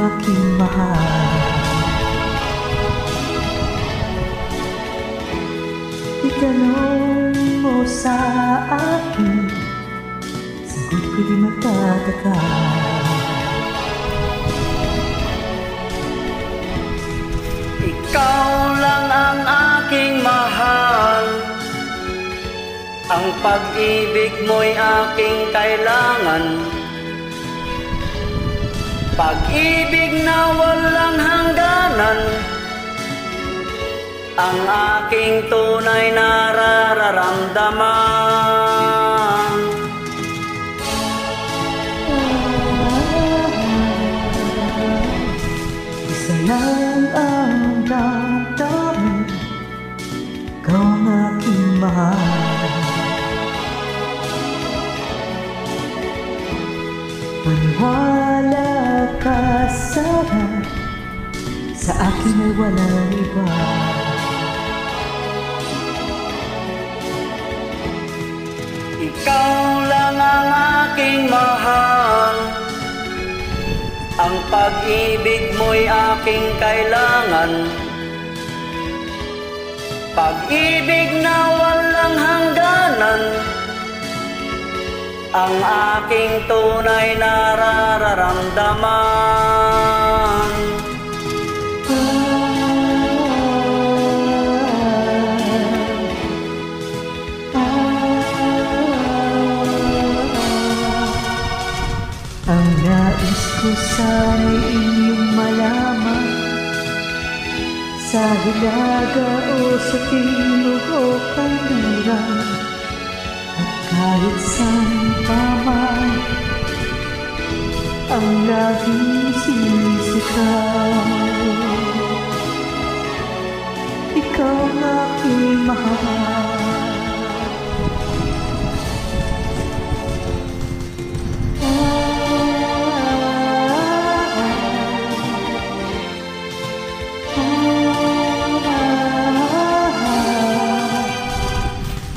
aking mahal. Itanong mo sa akin, sagot ko di magtataka. Ikaw lang ang aking mahal, ang pag-ibig mo'y aking kailangan. Pag-ibig na walang hangganan, ang aking tunay nararamdaman. Isa lang ang damdamin, ikaw ang aking mahal. Maniwala ka sana, sa akin ay walang iba. Ikaw lang ang aking mahal, ang pag-ibig mo'y aking kailangan. Pag-ibig na walang hangganan, ang aking tunay nararamdaman. Ang nais ko sana'y inyong malaman, sa hilaga o sa timog o kanluran, at kahit saan pa man, ang laging sinisigaw, ikaw ang aking mahal.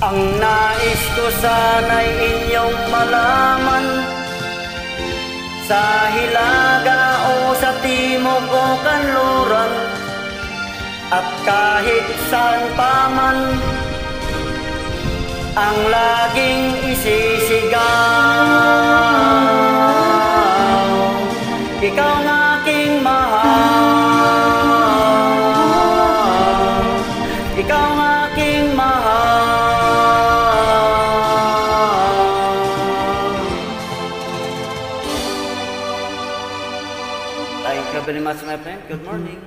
Ang nais ko sana'y inyong malaman, sa hilaga o sa timog o kanluran, at kahit saan pa man, ang laging isisigaw, ikaw ang aking mahal, ikaw ang aking mahal. Thank you very much, my friend. Good morning.